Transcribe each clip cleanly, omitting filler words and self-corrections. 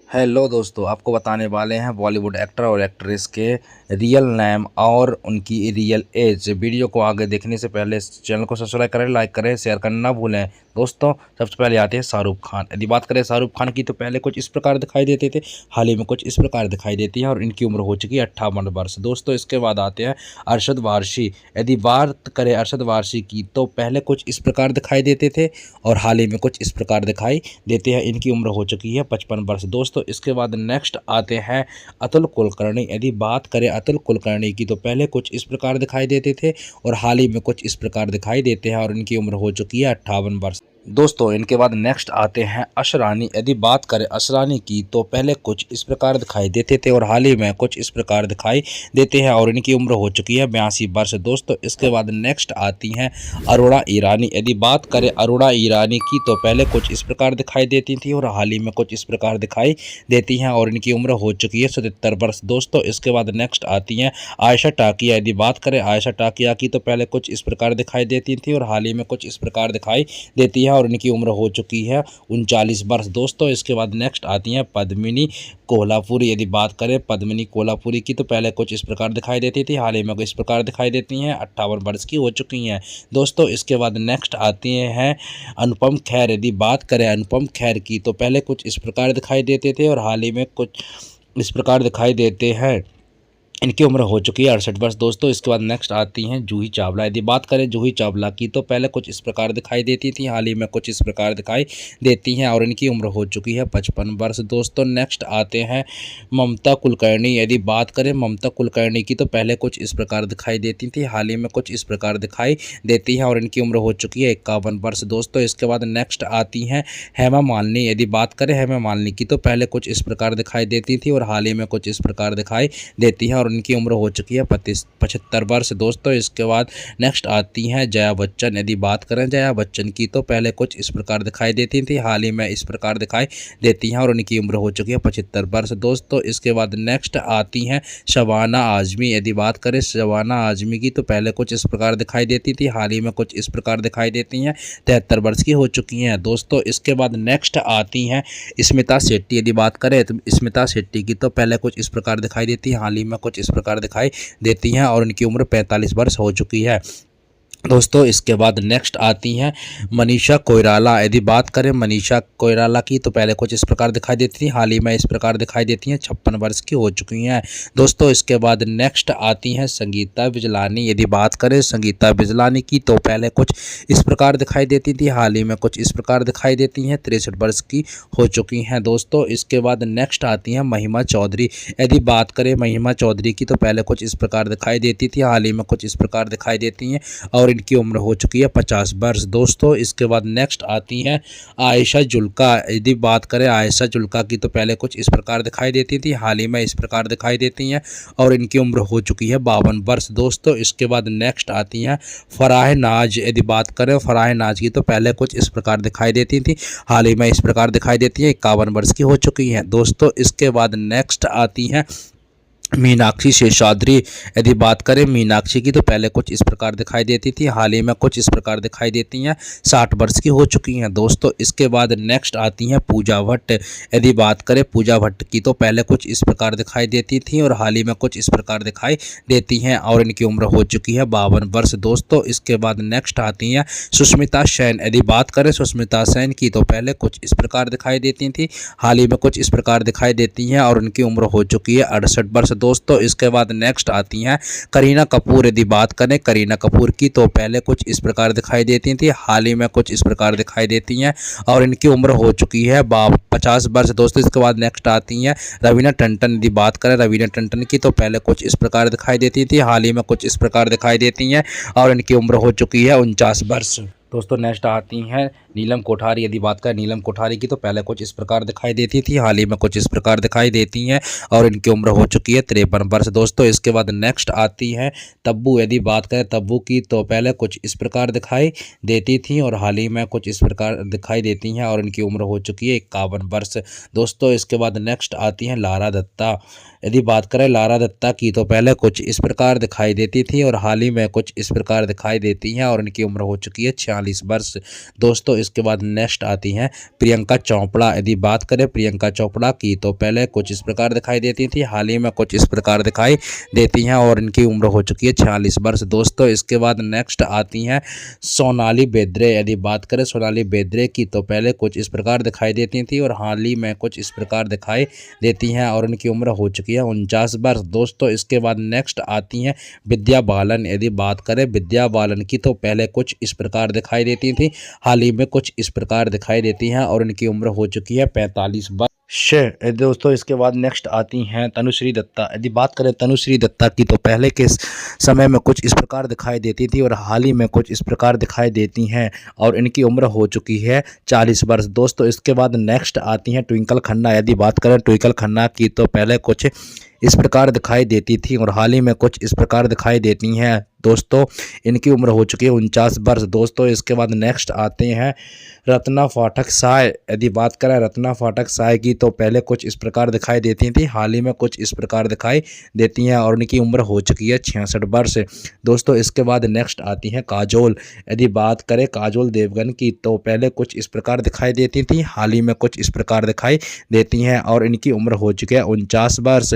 Hello दोस्तों, आपको बताने वाले हैं बॉलीवुड एक्टर और एक्ट्रेस के रियल नेम और उनकी रियल एज। वीडियो को आगे देखने से पहले चैनल को सब्सक्राइब करें, लाइक करें, शेयर करना ना भूलें। दोस्तों, सबसे पहले आते हैं शाहरुख खान। यदि बात करें शाहरुख खान की तो पहले कुछ इस प्रकार दिखाई देते थे, हाल ही में कुछ इस प्रकार दिखाई देती हैं और इनकी उम्र हो चुकी है 58 वर्ष। दोस्तों, इसके बाद आते हैं अरशद वारसी। यदि बात करें अरशद वारसी की तो पहले कुछ इस प्रकार दिखाई देते थे और हाल ही में कुछ इस प्रकार दिखाई देते हैं। इनकी उम्र हो चुकी है 55 वर्ष। दोस्तों, इसके बाद नेक्स्ट आते हैं अतुल कुलकर्णी। यदि बात करें अतुल कुलकर्णी की तो पहले कुछ इस प्रकार दिखाई देते थे और हाल ही में कुछ इस प्रकार दिखाई देते हैं और इनकी उम्र हो चुकी है 58 वर्ष। दोस्तों, इनके बाद नेक्स्ट आते हैं असरानी। यदि बात करें असरानी की तो पहले कुछ इस प्रकार दिखाई देते थे और हाल ही में कुछ इस प्रकार दिखाई देते हैं और इनकी उम्र हो चुकी है 82 वर्ष। दोस्तों, इसके बाद नेक्स्ट आती हैं अरोड़ा ईरानी। यदि बात करें अरोड़ा ईरानी की तो पहले कुछ इस प्रकार दिखाई देती थी और हाल ही में कुछ इस प्रकार दिखाई देती हैं और इनकी उम्र हो चुकी है 77 वर्ष। दोस्तों, इसके बाद नेक्स्ट आती हैं आयशा टाकिया। यदि बात करें आयशा टाकिया की तो पहले कुछ इस प्रकार दिखाई देती थी और हाल ही में कुछ इस प्रकार दिखाई देती है और इनकी उम्र हो चुकी है 39 वर्ष। दोस्तों, इसके बाद नेक्स्ट आती हैं पद्मिनी कोल्हापुरी। यदि बात करें पद्मिनी कोल्हापुरी की तो पहले कुछ इस प्रकार दिखाई देती थी, हाल ही में इस प्रकार दिखाई देती हैं, 58 वर्ष की हो चुकी हैं। दोस्तों, इसके बाद नेक्स्ट आती हैं अनुपम खेर। यदि बात करें अनुपम खेर की तो पहले कुछ इस प्रकार दिखाई देते थे और हाल ही में कुछ इस प्रकार दिखाई देते हैं। इनकी उम्र हो चुकी है 68 वर्ष। दोस्तों, इसके बाद नेक्स्ट आती हैं जूही चावला। यदि बात करें जूही चावला की तो पहले कुछ इस प्रकार दिखाई देती थी, हाल ही में कुछ इस प्रकार दिखाई देती हैं और इनकी उम्र हो चुकी है 55 वर्ष। दोस्तों, नेक्स्ट आते हैं ममता कुलकर्णी। यदि बात करें ममता कुलकर्णी की तो पहले कुछ इस प्रकार दिखाई देती थी, हाल ही में कुछ इस प्रकार दिखाई देती हैं और इनकी उम्र हो चुकी है 51 वर्ष। दोस्तों, इसके बाद नेक्स्ट आती हैं हेमा मालिनी। यदि बात करें हेमा मालिनी की तो पहले कुछ इस प्रकार दिखाई देती थी और हाल ही में कुछ इस प्रकार दिखाई देती हैं और इनकी उम्र हो चुकी है 75 वर्ष। दोस्तों, इसके बाद नेक्स्ट आती हैं जया बच्चन। यदि बात करें जया बच्चन की तो पहले कुछ इस प्रकार दिखाई देती थी, हाल ही में इस प्रकार दिखाई देती हैं और उनकी उम्र हो चुकी है 75 वर्ष। दोस्तों, इसके बाद नेक्स्ट आती हैं शबाना आजमी। यदि बात करें शबाना आजमी की तो पहले कुछ इस प्रकार दिखाई देती थी, हाल ही में कुछ इस प्रकार दिखाई देती हैं, 73 वर्ष की हो चुकी हैं। दोस्तों, इसके बाद नेक्स्ट आती हैं स्मिता शेट्टी। यदि बात करें तो स्मिता शेट्टी की तो पहले कुछ इस प्रकार दिखाई देती है, हाल ही में कुछ इस प्रकार दिखाई देती हैं और इनकी उम्र 45 वर्ष हो चुकी है। दोस्तों, इसके बाद नेक्स्ट आती हैं मनीषा कोइराला। यदि बात करें मनीषा कोइराला की तो पहले कुछ इस प्रकार दिखाई देती थी, हाल ही में इस प्रकार दिखाई देती हैं, 56 वर्ष की हो चुकी हैं। दोस्तों, इसके बाद नेक्स्ट आती हैं संगीता बिजलानी। यदि बात करें संगीता बिजलानी की तो पहले कुछ इस प्रकार दिखाई देती थी, हाल ही में कुछ इस प्रकार दिखाई देती हैं, 63 वर्ष की हो चुकी हैं। दोस्तों, इसके बाद नेक्स्ट आती हैं महिमा चौधरी। यदि बात करें महिमा चौधरी की तो पहले कुछ इस प्रकार दिखाई देती थी, हाल ही में कुछ इस प्रकार दिखाई देती हैं और इनकी उम्र हो चुकी है 50 वर्ष। दोस्तों, इसके बाद नेक्स्ट आती हैं आयशा जुल्का। यदि बात करें आयशा जुल्का की तो पहले कुछ इस प्रकार दिखाई देती थी, हाल ही में इस प्रकार दिखाई देती हैं और इनकी उम्र हो चुकी है 52 वर्ष। दोस्तों, इसके बाद नेक्स्ट आती हैं फराह नाज। यदि बात करें फराह नाज की तो पहले कुछ इस प्रकार दिखाई देती थी, हाल ही में इस प्रकार दिखाई देती हैं, 51 वर्ष की हो चुकी हैं। दोस्तों, इसके बाद नेक्स्ट आती हैं मीनाक्षी शेषाद्री। यदि बात करें मीनाक्षी की तो पहले कुछ इस प्रकार दिखाई देती थी, हाल ही में कुछ इस प्रकार दिखाई देती हैं, 60 वर्ष की हो चुकी हैं। दोस्तों, इसके बाद नेक्स्ट आती हैं पूजा भट्ट। यदि बात करें पूजा भट्ट की तो पहले कुछ इस प्रकार दिखाई देती थी और हाल ही में कुछ इस प्रकार दिखाई देती हैं और इनकी उम्र हो चुकी है 52 वर्ष। दोस्तों, इसके बाद नेक्स्ट आती हैं सुष्मिता सेन। यदि बात करें सुष्मिता सेन की तो पहले कुछ इस प्रकार दिखाई देती थी, हाल ही में कुछ इस प्रकार दिखाई देती हैं और उनकी उम्र हो चुकी है 68 वर्ष। दोस्तों, इसके बाद नेक्स्ट आती हैं करीना कपूर। यदि बात करें करीना कपूर की तो पहले कुछ इस प्रकार दिखाई देती थी, हाल ही में कुछ इस प्रकार दिखाई देती हैं और इनकी उम्र हो चुकी है 50 वर्ष। दोस्तों, इसके बाद नेक्स्ट आती हैं रवीना टंडन। यदि बात करें रवीना टंडन की तो पहले कुछ इस प्रकार दिखाई देती थी, हाल ही में कुछ इस प्रकार दिखाई देती हैं और इनकी उम्र हो चुकी है 49 वर्ष। दोस्तों, नेक्स्ट आती हैं नीलम कोठारी। यदि बात करें नीलम कोठारी की तो पहले कुछ इस प्रकार दिखाई देती थी, हाल ही में कुछ इस प्रकार दिखाई देती हैं और इनकी उम्र हो चुकी है 53 वर्ष। दोस्तों, इसके बाद नेक्स्ट आती हैं तब्बू। यदि बात करें तब्बू की तो पहले कुछ इस प्रकार दिखाई देती थी और हाल ही में कुछ इस प्रकार दिखाई देती हैं और इनकी उम्र हो चुकी है 51 वर्ष। दोस्तों, इसके बाद नेक्स्ट आती हैं लारा दत्ता। यदि बात करें लारा दत्ता की तो पहले कुछ इस प्रकार दिखाई देती थी और हाल ही में कुछ इस प्रकार दिखाई देती हैं और इनकी उम्र हो चुकी है 46 वर्ष। दोस्तों, इसके बाद नेक्स्ट आती हैं प्रियंका चोपड़ा। यदि बात करें प्रियंका चोपड़ा की तो पहले कुछ इस प्रकार दिखाई देती थी, हाल ही में कुछ इस प्रकार दिखाई देती हैं और इनकी उम्र हो चुकी है 46 वर्ष दोस्तों। इसके बाद नेक्स्ट आती हैं सोनाली बेंद्रे। यदि बात करें सोनाली बेंद्रे की तो पहले कुछ इस प्रकार दिखाई देती थी और हाल ही में कुछ इस प्रकार दिखाई देती हैं और इनकी उम्र हो चुकी है 49 वर्ष दोस्तों। इसके बाद नेक्स्ट आती हैं विद्या बालन। यदि बात करें विद्या बालन की तो पहले कुछ इस प्रकार दिखाई देती थी, हाल ही में कुछ इस प्रकार दिखाई देती हैं और इनकी उम्र हो चुकी है 45 वर्ष दोस्तों। इसके बाद नेक्स्ट आती हैं तनुश्री दत्ता। यदि बात करें तनुश्री दत्ता की तो पहले के समय में कुछ इस प्रकार दिखाई देती थी और हाल ही में कुछ इस प्रकार दिखाई देती हैं और इनकी उम्र हो चुकी है 40 वर्ष दोस्तों। इसके बाद नेक्स्ट आती हैं ट्विंकल खन्ना। यदि बात करें ट्विंकल खन्ना की तो पहले कुछ इस प्रकार दिखाई देती थी और हाल ही में कुछ इस प्रकार दिखाई देती हैं दोस्तों। इनकी उम्र हो चुकी है 49 वर्ष दोस्तों। इसके बाद नेक्स्ट आते हैं रत्ना फाटक साय। यदि बात करें रत्ना फाटक साय की तो पहले कुछ इस प्रकार दिखाई देती थी, हाल ही में कुछ इस प्रकार दिखाई देती हैं और इनकी उम्र हो चुकी है 66 वर्ष दोस्तों। इसके बाद नेक्स्ट आती हैं काजोल। यदि बात करें काजोल देवगन की तो पहले कुछ इस प्रकार दिखाई देती थी, हाल ही में कुछ इस प्रकार दिखाई देती हैं और इनकी उम्र हो चुकी है 49 वर्ष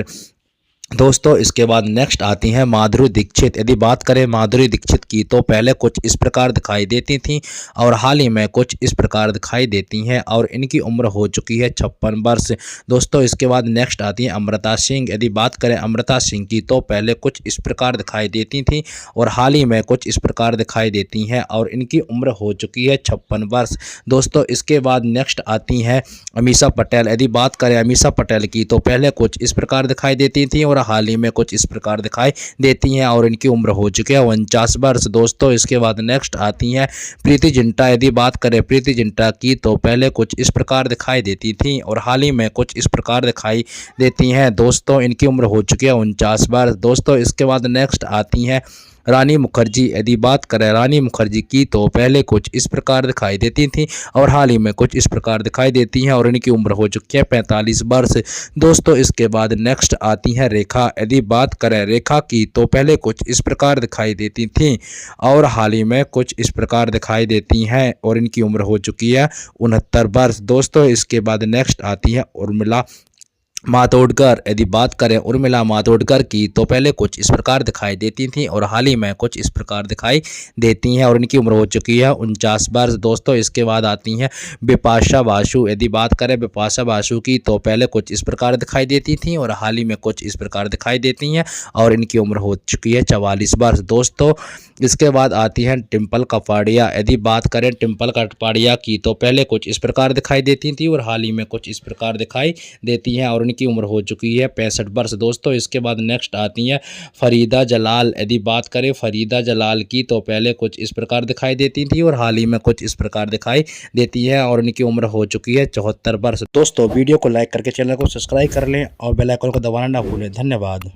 दोस्तों। इसके बाद नेक्स्ट आती हैं माधुरी दीक्षित। यदि बात करें माधुरी दीक्षित की तो पहले कुछ इस प्रकार दिखाई देती थी और हाल ही में कुछ इस प्रकार दिखाई देती हैं और इनकी उम्र हो चुकी है 56 वर्ष दोस्तों। इसके बाद नेक्स्ट आती हैं अमृता सिंह। यदि बात करें अमृता सिंह की तो पहले कुछ इस प्रकार दिखाई देती थी और हाल ही में कुछ इस प्रकार दिखाई देती हैं और इनकी उम्र हो चुकी है 56 वर्ष दोस्तों। इसके बाद नेक्स्ट आती हैं अमीषा पटेल। यदि बात करें अमीषा पटेल की तो पहले कुछ इस प्रकार दिखाई देती थी और हाल ही में कुछ इस प्रकार दिखाई देती हैं और इनकी उम्र हो चुकी है 49 वर्ष दोस्तों। इसके बाद नेक्स्ट आती हैं प्रीति जिंटा। यदि बात करें प्रीति जिंटा की तो पहले कुछ इस प्रकार दिखाई देती थी और हाल ही में कुछ इस प्रकार दिखाई देती हैं दोस्तों। इनकी उम्र हो चुकी है 49 वर्ष दोस्तों। इसके बाद नेक्स्ट आती हैं रानी मुखर्जी। यदि बात करें रानी मुखर्जी की तो पहले कुछ इस प्रकार दिखाई देती थी और हाल ही में कुछ इस प्रकार दिखाई देती हैं और इनकी उम्र हो चुकी है 45 वर्ष दोस्तों। इसके बाद नेक्स्ट आती हैं रेखा। यदि बात करें रेखा की तो पहले कुछ इस प्रकार दिखाई देती थी और हाल ही में कुछ इस प्रकार दिखाई देती हैं और इनकी उम्र हो चुकी है 69 वर्ष दोस्तों। इसके बाद नेक्स्ट आती है उर्मिला मातोंडकर। यदि बात करें उर्मिला मातोंडकर की तो पहले कुछ इस प्रकार दिखाई देती थी और हाल ही में कुछ इस प्रकार दिखाई देती हैं और इनकी उम्र हो चुकी है 49 वर्ष दोस्तों। इसके बाद आती हैं बिपाशा बासु। यदि बात करें बिपाशा बासु की तो पहले कुछ इस प्रकार दिखाई देती थी और हाल ही में कुछ इस प्रकार दिखाई देती हैं और इनकी उम्र हो चुकी है 44 वर्ष दोस्तों। इसके बाद आती हैं डिम्पल कपाड़िया। यदि बात करें डिम्पल कपाड़िया की तो पहले कुछ इस प्रकार दिखाई देती थी और हाल ही में कुछ इस प्रकार दिखाई देती हैं और की उम्र हो चुकी है 65 वर्ष दोस्तों। इसके बाद नेक्स्ट आती हैं फरीदा जलाल। यदि बात करें फरीदा जलाल की तो पहले कुछ इस प्रकार दिखाई देती थी और हाल ही में कुछ इस प्रकार दिखाई देती है और इनकी उम्र हो चुकी है 74 वर्ष दोस्तों। वीडियो को लाइक करके चैनल को सब्सक्राइब कर लें और बेल आइकन को दबाना ना भूलें। धन्यवाद।